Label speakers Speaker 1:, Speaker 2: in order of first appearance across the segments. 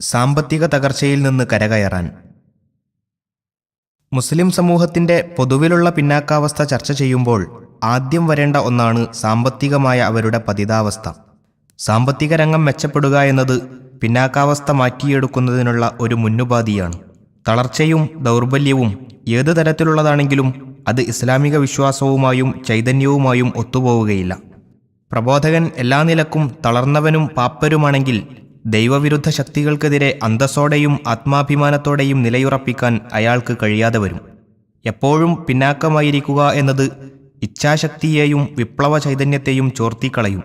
Speaker 1: സാമ്പത്തിക തകർച്ചയിൽ നിന്ന് കരകയറാൻ. മുസ്ലിം സമൂഹത്തിൻ്റെ പൊതുവിലുള്ള പിന്നാക്കാവസ്ഥ ചർച്ച ചെയ്യുമ്പോൾ ആദ്യം വരേണ്ട ഒന്നാണ് സാമ്പത്തികമായ അവരുടെ പതിതാവസ്ഥ. സാമ്പത്തിക രംഗം മെച്ചപ്പെടുക എന്നത് പിന്നാക്കാവസ്ഥ മാറ്റിയെടുക്കുന്നതിനുള്ള ഒരു മുന്നുപാധിയാണ്. തളർച്ചയും ദൗർബല്യവും ഏത് തരത്തിലുള്ളതാണെങ്കിലും അത് ഇസ്ലാമിക വിശ്വാസവുമായും ചൈതന്യവുമായും ഒത്തുപോവുകയില്ല. പ്രബോധകൻ എല്ലാ നിലക്കും തളർന്നവനും പാപ്പരുമാണെങ്കിൽ ദൈവവിരുദ്ധ ശക്തികൾക്കെതിരെ അന്തസ്സോടെയും ആത്മാഭിമാനത്തോടെയും നിലയുറപ്പിക്കാൻ അയാൾക്ക് കഴിയാതെ വരും. എപ്പോഴും പിന്നാക്കമായിരിക്കുക എന്നത് ഇച്ഛാശക്തിയെയും വിപ്ലവ ചൈതന്യത്തെയും ചോർത്തിക്കളയും.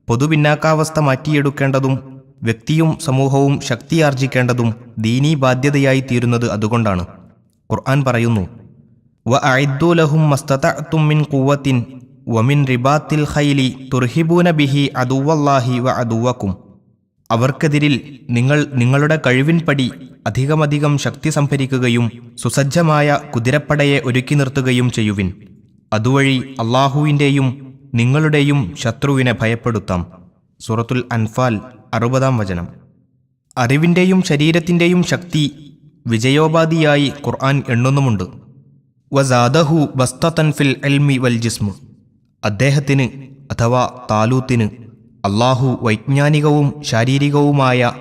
Speaker 1: പൊതുപിന്നാക്കാവസ്ഥ മാറ്റിയെടുക്കേണ്ടതും വ്യക്തിയും സമൂഹവും ശക്തിയാർജിക്കേണ്ടതും ദീനീ ബാധ്യതയായി തീരുന്നത് അതുകൊണ്ടാണ്. ഖുർആൻ പറയുന്നു, വഅഇദ്ദു ലഹും മസ്തതഅ്തും മിൻ ഖുവ്വത്തിൻ വമിൻ റിബാത്തിൽ ഖൈലി തുർഹിബൂന ബിഹി അദുവ്വല്ലാഹി വഅദുവ്വക്കും. അവർക്കെതിരിൽ നിങ്ങൾ നിങ്ങളുടെ കഴിവിൻപടി അധികമധികം ശക്തി സംഭരിക്കുകയും സുസജ്ജമായ കുതിരപ്പടയെ ഒരുക്കി നിർത്തുകയും ചെയ്യുവിൻ. അതുവഴി അള്ളാഹുവിൻ്റെയും നിങ്ങളുടെയും ശത്രുവിനെ ഭയപ്പെടുത്താം. സൂറത്തുൽ അൻഫാൽ 60-ാം വചനം. അറിവിൻ്റെയും ശരീരത്തിൻ്റെയും ശക്തി വിജയോപാധിയായി ഖുർആൻ എണ്ണുന്നുമുണ്ട്. വസാദഹു ബസ്തതൻ ഫിൽ ഇൽമി വൽ ജിസ്മ്. അദ്ദേഹത്തിന് അഥവാ താലൂത്തിന് അള്ളാഹു വൈജ്ഞാനികവും ശാരീരികവുമായ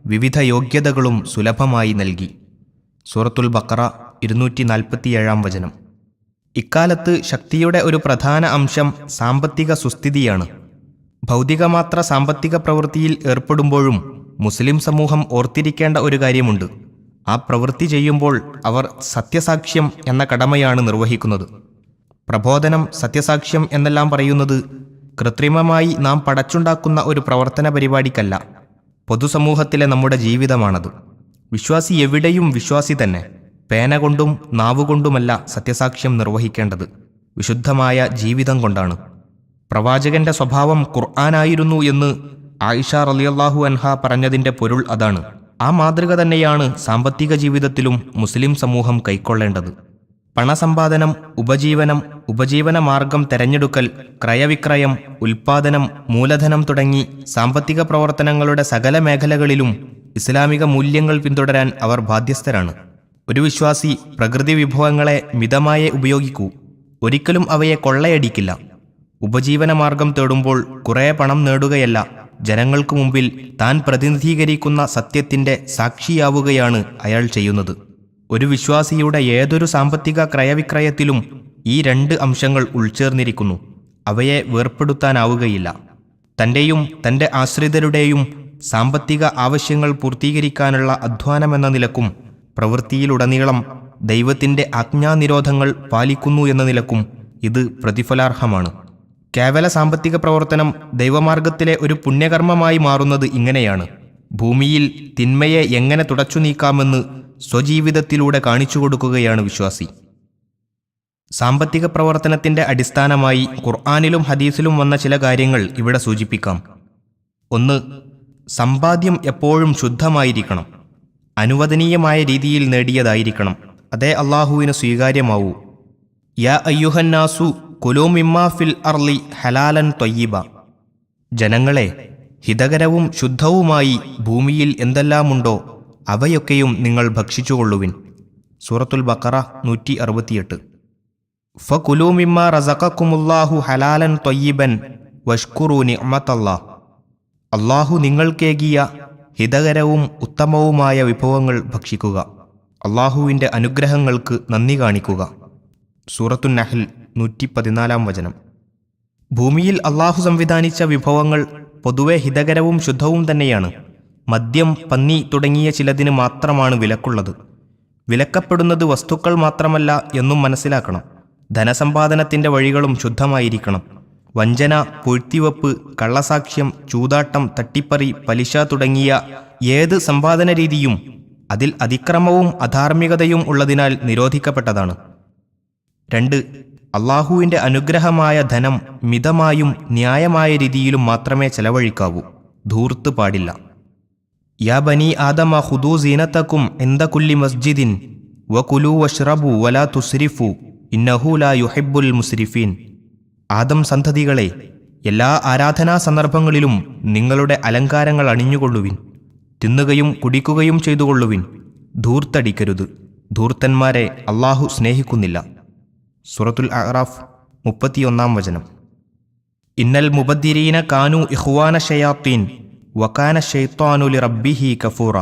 Speaker 1: വിവിധ യോഗ്യതകളും സുലഭമായി നൽകി. സൂറത്തുൽ ബഖറ 247-ാം വചനം. ഇക്കാലത്ത് ശക്തിയുടെ ഒരു പ്രധാന അംശം സാമ്പത്തിക സുസ്ഥിതിയാണ്. ഭൗതികമാത്ര സാമ്പത്തിക പ്രവൃത്തിയിൽ ഏർപ്പെടുമ്പോഴും മുസ്ലിം സമൂഹം ഓർത്തിരിക്കേണ്ട ഒരു കാര്യമുണ്ട്. ആ പ്രവൃത്തി ചെയ്യുമ്പോൾ അവർ സത്യസാക്ഷ്യം എന്ന കടമയാണ് നിർവഹിക്കുന്നത്. പ്രബോധനം, സത്യസാക്ഷ്യം എന്നെല്ലാം പറയുന്നത് കൃത്രിമമായി നാം പടച്ചുണ്ടാക്കുന്ന ഒരു പ്രവർത്തന പരിപാടിക്കല്ല. പൊതുസമൂഹത്തിലെ നമ്മുടെ ജീവിതമാണത്. വിശ്വാസി എവിടെയും വിശ്വാസി തന്നെ. പേന കൊണ്ടും നാവുകൊണ്ടുമല്ല സത്യസാക്ഷ്യം നിർവഹിക്കേണ്ടത്, വിശുദ്ധമായ ജീവിതം കൊണ്ടാണ്. പ്രവാചകന്റെ സ്വഭാവം ഖുർആനായിരുന്നു എന്ന് ആയിഷ റളിയല്ലാഹു അൻഹ പറഞ്ഞതിൻ്റെ പൊരുൾ അതാണ്. ആ മാതൃക തന്നെയാണ് സാമ്പത്തിക ജീവിതത്തിലും മുസ്ലിം സമൂഹം കൈക്കൊള്ളേണ്ടത്. പണസമ്പാദനം, ഉപജീവനം, ഉപജീവന മാർഗം തെരഞ്ഞെടുക്കൽ, ക്രയവിക്രയം, ഉൽപാദനം, മൂലധനം തുടങ്ങി സാമ്പത്തിക പ്രവർത്തനങ്ങളുടെ സകല മേഖലകളിലും ഇസ്ലാമിക മൂല്യങ്ങൾ പിന്തുടരാൻ അവർ ബാധ്യസ്ഥരാണ്. ഒരു വിശ്വാസി പ്രകൃതി വിഭവങ്ങളെ മിതമായേ ഉപയോഗിക്കൂ. ഒരിക്കലും അവയെ കൊള്ളയടിക്കില്ല. ഉപജീവന മാർഗം തേടുമ്പോൾ കുറേ പണം നേടുകയല്ല, ജനങ്ങൾക്ക് മുമ്പിൽ താൻ പ്രതിനിധീകരിക്കുന്ന സത്യത്തിൻ്റെ സാക്ഷിയാവുകയാണ് അയാൾ ചെയ്യുന്നത്. ഒരു വിശ്വാസിയുടെ ഏതൊരു സാമ്പത്തിക ക്രയവിക്രയത്തിലും ഈ 2 അംശങ്ങൾ ഉൾച്ചേർന്നിരിക്കുന്നു. അവയെ വേർപ്പെടുത്താനാവുകയില്ല. തൻ്റെയും തൻ്റെ ആശ്രിതരുടെയും സാമ്പത്തിക ആവശ്യങ്ങൾ പൂർത്തീകരിക്കാനുള്ള അധ്വാനമെന്ന നിലക്കും പ്രവൃത്തിയിലുടനീളം ദൈവത്തിൻ്റെ ആജ്ഞാനിരോധങ്ങൾ പാലിക്കുന്നു എന്ന നിലക്കും ഇത് പ്രതിഫലാർഹമാണ്. കേവല സാമ്പത്തിക പ്രവർത്തനം ദൈവമാർഗത്തിലെ ഒരു പുണ്യകർമ്മമായി മാറുന്നത് ഇങ്ങനെയാണ്. ഭൂമിയിൽ തിന്മയെ എങ്ങനെ തുടച്ചു നീക്കാമെന്ന് സ്വജീവിതത്തിലൂടെ കാണിച്ചു കൊടുക്കുകയാണ് വിശ്വാസി. സാമ്പത്തിക പ്രവർത്തനത്തിൻ്റെ അടിസ്ഥാനമായി ഖുർആനിലും ഹദീസിലും വന്ന ചില കാര്യങ്ങൾ ഇവിടെ സൂചിപ്പിക്കാം. 1. സമ്പാദ്യം എപ്പോഴും ശുദ്ധമായിരിക്കണം. അനുവദനീയമായ രീതിയിൽ നേടിയതായിരിക്കണം. അതേ അള്ളാഹുവിന് സ്വീകാര്യമാവൂ. യാ അയ്യുഹന്നാസു കുലൂ മിമ്മാ ഫിൽ അർളി ഹലാലൻ ത്വയ്യിബ. ജനങ്ങളെ, ഹിതകരവും ശുദ്ധവുമായി ഭൂമിയിൽ എന്തെല്ലാമുണ്ടോ അവയൊക്കെയും നിങ്ങൾ ഭക്ഷിച്ചുകൊള്ളുവിൻ. സൂറത്തുൽ ബഖറ 168. ഫകുലൂ മിമ്മാ റസഖക്കുമുല്ലാഹു ഹലാലൻ ത്വയ്യിബൻ വഷ്കുറൂ നിഅമതല്ലാഹ്. അള്ളാഹു നിങ്ങൾക്കേകിയ ഹിതകരവും ഉത്തമവുമായ വിഭവങ്ങൾ ഭക്ഷിക്കുക. അള്ളാഹുവിൻ്റെ അനുഗ്രഹങ്ങൾക്ക് നന്ദി കാണിക്കുക. സൂറത്തുൻ നഹ്ൽ 114-ാം വചനം. ഭൂമിയിൽ അള്ളാഹു സംവിധാനിച്ച വിഭവങ്ങൾ പൊതുവെ ഹിതകരവും ശുദ്ധവും തന്നെയാണ്. മദ്യം, പന്നി തുടങ്ങിയ ചിലതിന് മാത്രമാണ് വിലക്കുള്ളത്. വിലക്കപ്പെടുന്നത് വസ്തുക്കൾ മാത്രമല്ല എന്നും മനസ്സിലാക്കണം. ധനസമ്പാദനത്തിൻ്റെ വഴികളും ശുദ്ധമായിരിക്കണം. വഞ്ചന, പൂഴ്ത്തിവെപ്പ്, കള്ളസാക്ഷ്യം, ചൂതാട്ടം, തട്ടിപ്പറി, പലിശ തുടങ്ങിയ ഏത് സമ്പാദന രീതിയും അതിൽ അതിക്രമവും അധാർമികതയും ഉള്ളതിനാൽ നിരോധിക്കപ്പെട്ടതാണ്. 2. അള്ളാഹുവിൻ്റെ അനുഗ്രഹമായ ധനം മിതമായും ന്യായമായ രീതിയിലും മാത്രമേ ചെലവഴിക്കാവൂ. ധൂർത്ത് പാടില്ല. യാ ബനി ആദമ ഖുദൂ സീനതകും ഇൻദ കുല്ലി മസ്ജിദിൻ വകുലൂ വഷ്റബൂ വലാ തുസ്രിഫൂ ഇന്നഹു ലാ യുഹിബ്ബുൽ മുസ്രിഫീൻ. ആദം സന്തതികളെ, എല്ലാ ആരാധനാ സന്ദർഭങ്ങളിലും നിങ്ങളുടെ അലങ്കാരങ്ങൾ അണിഞ്ഞുകൊള്ളുവിൻ. തിന്നുകയും കുടിക്കുകയും ചെയ്തുകൊള്ളുവിൻ. ധൂർത്തടിക്കരുത്. ധൂർത്തന്മാരെ അള്ളാഹു സ്നേഹിക്കുന്നില്ല. സൂറത്തുൽ അഅറാഫ് 31 ഇന്നൽ മുബദ്ദിരീന കാനു ഇഖ്വാന ശയാത്തീൻ വകാന ശൈത്വാനു ലിറബ്ബിഹി കഫൂറ.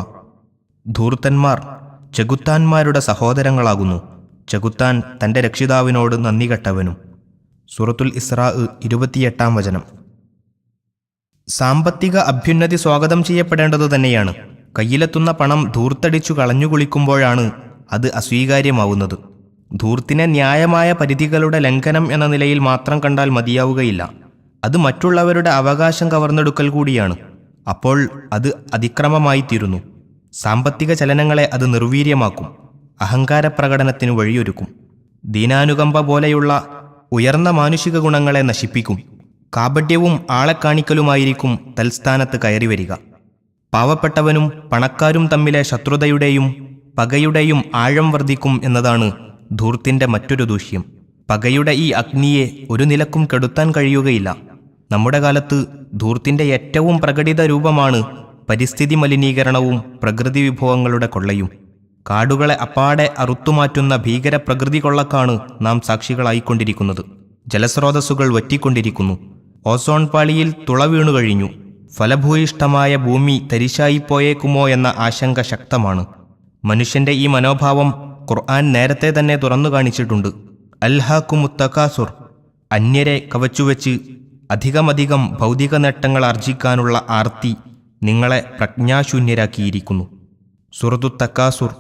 Speaker 1: ധൂർത്തന്മാർ ചെകുത്താന്മാരുടെ സഹോദരങ്ങളാകുന്നു. ചെകുത്താൻ തൻ്റെ രക്ഷിതാവിനോട് നന്ദി കെട്ടവനും. സൂറത്തുൽ ഇസ്രാ 28 സാമ്പത്തിക അഭ്യുന്നതി സ്വാഗതം ചെയ്യപ്പെടേണ്ടതു തന്നെയാണ്. കയ്യിലെത്തുന്ന പണം ധൂർത്തടിച്ചു കളഞ്ഞു കുളിക്കുമ്പോഴാണ് അത് അസ്വീകാര്യമാവുന്നത്. ധൂർത്തിനെ ന്യായമായ പരിധികളുടെ ലംഘനം എന്ന നിലയിൽ മാത്രം കണ്ടാൽ മതിയാവുകയില്ല. അത് മറ്റുള്ളവരുടെ അവകാശം കവർന്നെടുക്കൽ കൂടിയാണ്. അപ്പോൾ അത് അതിക്രമമായി തീരുന്നു. സാമ്പത്തിക ചലനങ്ങളെ അത് നിർവീര്യമാക്കും. അഹങ്കാര പ്രകടനത്തിന് വഴിയൊരുക്കും. ദീനാനുകമ്പ പോലെയുള്ള ഉയർന്ന മാനുഷിക ഗുണങ്ങളെ നശിപ്പിക്കും. കാപട്യവും ആളെക്കാണിക്കലുമായിരിക്കും തൽസ്ഥാനത്ത് കയറി വരിക. പാവപ്പെട്ടവനും പണക്കാരും തമ്മിലെ ശത്രുതയുടെയും പകയുടെയും ആഴം വർദ്ധിക്കും എന്നതാണ് ധൂർത്തിന്റെ മറ്റൊരു ദൂഷ്യം. പകയുടെ ഈ അഗ്നിയെ ഒരു നിലക്കും കെടുത്താൻ കഴിയുകയില്ല. നമ്മുടെ കാലത്ത് ധൂർത്തിന്റെ ഏറ്റവും പ്രകടിത രൂപമാണ് പരിസ്ഥിതി മലിനീകരണവും പ്രകൃതി വിഭവങ്ങളുടെ കൊള്ളയും. കാടുകളെ അപ്പാടെ അറുത്തുമാറ്റുന്ന ഭീകര പ്രകൃതി കൊള്ളക്കാണ് നാം സാക്ഷികളായിക്കൊണ്ടിരിക്കുന്നത്. ജലസ്രോതസ്സുകൾ വറ്റിക്കൊണ്ടിരിക്കുന്നു. ഓസോൺ പാളിയിൽ തുള വീണുകഴിഞ്ഞു. ഫലഭൂയിഷ്ഠമായ ഭൂമി തരിശായിപ്പോയേക്കുമോ എന്ന ആശങ്ക ശക്തമാണ്. മനുഷ്യന്റെ ഈ മനോഭാവം ഖുർആൻ നേരത്തെ തന്നെ തുറന്നു കാണിച്ചിട്ടുണ്ട്. അൽഹാക്കുമുത്തകാസുർ, അന്യരെ കവച്ചുവെച്ച് അധികമധികം ഭൗതിക നേട്ടങ്ങൾ ആർജിക്കാനുള്ള ആർത്തി നിങ്ങളെ പ്രജ്ഞാശൂന്യരാക്കിയിരിക്കുന്നു. സൂറത്തു തക്കാസുർ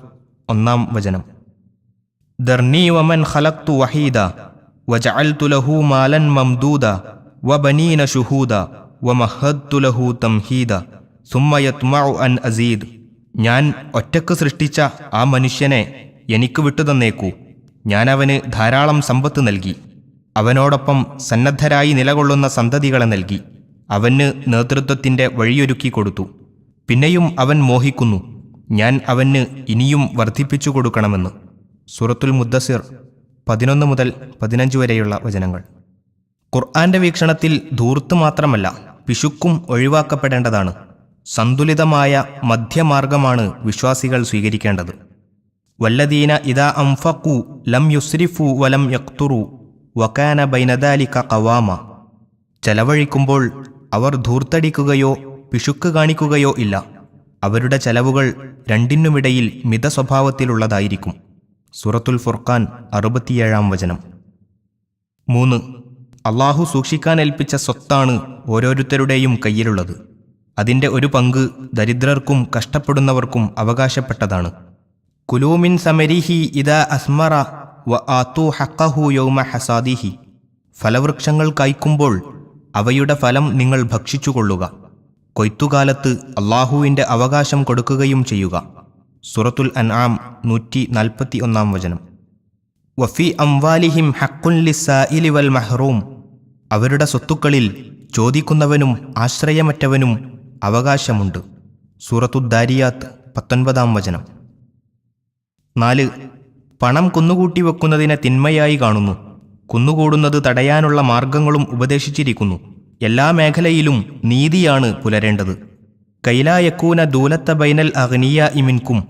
Speaker 1: 1 ദർനി വമൻ ഖലഖ്തു വഹീദ വജഅൽതു ലഹു മാലൻ മംദൂദ വബനീന ശുഹൂദ വമഹദ്തു ലഹു തംഹീദ സുമ്മ യത്മഉ അൻ അസീദ്. ഞാൻ ഒറ്റക്ക് സൃഷ്ടിച്ച ആ മനുഷ്യനെ എനിക്ക് വിട്ടുതന്നേക്കൂ. ഞാൻ അവന് ധാരാളം സമ്പത്ത് നൽകി. അവനോടൊപ്പം സന്നദ്ധരായി നിലകൊള്ളുന്ന സന്തതികളെ നൽകി. അവന് നേതൃത്വത്തിൻ്റെ വഴിയൊരുക്കി കൊടുത്തു. പിന്നെയും അവൻ മോഹിക്കുന്നു, ഞാൻ അവന് ഇനിയും വർദ്ധിപ്പിച്ചു കൊടുക്കണമെന്ന്. സൂറത്തുൽ മുദ്ദസിർ 11 മുതൽ 15 വരെയുള്ള വചനങ്ങൾ. ഖുർആന്റെ വീക്ഷണത്തിൽ ധൂർത്ത് മാത്രമല്ല, പിശുക്കും ഒഴിവാക്കപ്പെടേണ്ടതാണ്. സന്തുലിതമായ മധ്യമാർഗമാണ് വിശ്വാസികൾ സ്വീകരിക്കേണ്ടത്. വല്ലദീന ഇദാ അൻഫഖു ലം യുസ്രിഫു വലം യഖ്തുറു വകാന ബൈന ദാലിക ഖവാമ. ചെലവഴിക്കുമ്പോൾ അവർ ധൂർത്തടിക്കുകയോ പിശുക്ക് കാണിക്കുകയോ ഇല്ല. അവരുടെ ചെലവുകൾ രണ്ടിനുമിടയിൽ മിതസ്വഭാവത്തിലുള്ളതായിരിക്കും. സൂറത്തുൽ ഫുർഖാൻ 67 3. അള്ളാഹു സൂക്ഷിക്കാൻ ഏൽപ്പിച്ച സ്വത്താണ് ഓരോരുത്തരുടെയും കയ്യിലുള്ളത്. അതിൻ്റെ ഒരു പങ്ക് ദരിദ്രർക്കും കഷ്ടപ്പെടുന്നവർക്കും അവകാശപ്പെട്ടതാണ്. കുലൂമിൻ സമരിഹി ഇദാ അസ്മറ വ ആതു ഹഖഹു യൗമ ഹസാദിഹി. ഫലവൃക്ഷങ്ങൾ കായ്ക്കുമ്പോൾ അവയുടെ ഫലം നിങ്ങൾ ഭക്ഷിച്ചുകൊള്ളുക. കൊയ്ത്തുകാലത്ത് അള്ളാഹുവിൻ്റെ അവകാശം കൊടുക്കുകയും ചെയ്യുക. സൂറത്തുൽ അൻആം 141 വഫി അംവാലിഹിം ഹഖ്ഖുൻ ലിസ്സായിലി വൽ മഹ്റൂം. അവരുടെ സ്വത്തുക്കളിൽ ചോദിക്കുന്നവനും ആശ്രയമറ്റവനും അവകാശമുണ്ട്. സൂറത്തുദ്ദാരിയാത്ത് 19 4. പണം കുന്നുകൂട്ടി വെക്കുന്നതിനെ തിന്മയായി കാണുന്നു. കുന്നുകൂടുന്നത് തടയാനുള്ള മാർഗങ്ങളും ഉപദേശിച്ചിരിക്കുന്നു. എല്ലാ മേഖലയിലും നീതിയാണ് പുലരേണ്ടത്. കൈലായക്കൂന ദൂലത്ത ബൈനൽ അഗ്നിയ ഇമിൻകും.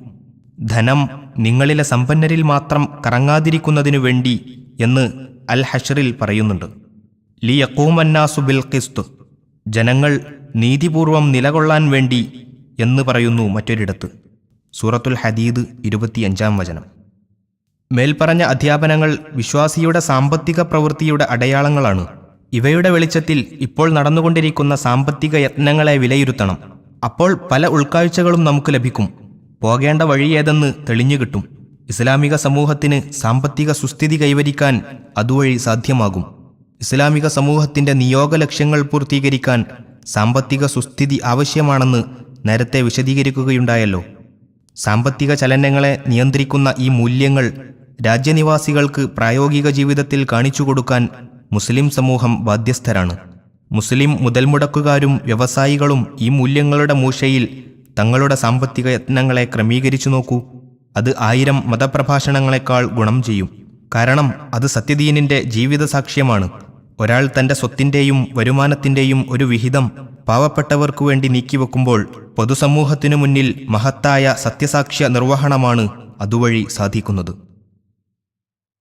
Speaker 1: ധനം നിങ്ങളിലെ സമ്പന്നരിൽ മാത്രം കറങ്ങാതിരിക്കുന്നതിനു വേണ്ടി എന്ന് അൽ ഹഷ്റിൽ പറയുന്നുണ്ട്. ലി യഖൂമന്നാസു ബിൽ ഖിസ്ത്. ജനങ്ങൾ നീതിപൂർവം നിലകൊള്ളാൻ വേണ്ടി എന്ന് പറയുന്നു മറ്റൊരിടത്ത്. സൂറത്തുൽ ഹദീദ് 25 മേൽപ്പറഞ്ഞ അധ്യാപനങ്ങൾ വിശ്വാസിയുടെ സാമ്പത്തിക പ്രവൃത്തിയുടെ അടയാളങ്ങളാണ്. ഇവയുടെ വെളിച്ചത്തിൽ ഇപ്പോൾ നടന്നുകൊണ്ടിരിക്കുന്ന സാമ്പത്തിക യത്നങ്ങളെ വിലയിരുത്തണം. അപ്പോൾ പല ഉൾക്കാഴ്ചകളും നമുക്ക് ലഭിക്കും. പോകേണ്ട വഴി ഏതെന്ന് തെളിഞ്ഞുകിട്ടും. ഇസ്ലാമിക സമൂഹത്തിന് സാമ്പത്തിക സുസ്ഥിതി കൈവരിക്കാൻ അതുവഴി സാധ്യമാകും. ഇസ്ലാമിക സമൂഹത്തിൻ്റെ നിയോഗ ലക്ഷ്യങ്ങൾ പൂർത്തീകരിക്കാൻ സാമ്പത്തിക സുസ്ഥിതി ആവശ്യമാണെന്ന് നേരത്തെ വിശദീകരിക്കുകയുണ്ടായല്ലോ. സാമ്പത്തിക ചലനങ്ങളെ നിയന്ത്രിക്കുന്ന ഈ മൂല്യങ്ങൾ രാജ്യനിവാസികൾക്ക് പ്രായോഗിക ജീവിതത്തിൽ കാണിച്ചു കൊടുക്കാൻ മുസ്ലിം സമൂഹം ബാധ്യസ്ഥരാണ്. മുസ്ലിം മുതൽമുടക്കുകാരും വ്യവസായികളും ഈ മൂല്യങ്ങളുടെ മൂശയിൽ തങ്ങളുടെ സാമ്പത്തിക യത്നങ്ങളെ ക്രമീകരിച്ചു നോക്കൂ. അത് 1000 മതപ്രഭാഷണങ്ങളെക്കാൾ ഗുണം ചെയ്യും. കാരണം അത് സത്യദീനിൻ്റെ ജീവിത സാക്ഷ്യമാണ്. ഒരാൾ തൻ്റെ സ്വത്തിൻ്റെയും വരുമാനത്തിൻ്റെയും ഒരു വിഹിതം പാവപ്പെട്ടവർക്കു വേണ്ടി നീക്കിവെക്കുമ്പോൾ പൊതുസമൂഹത്തിനു മുന്നിൽ മഹത്തായ സത്യസാക്ഷ്യ നിർവഹണമാണ് അതുവഴി സാധിക്കുന്നത്.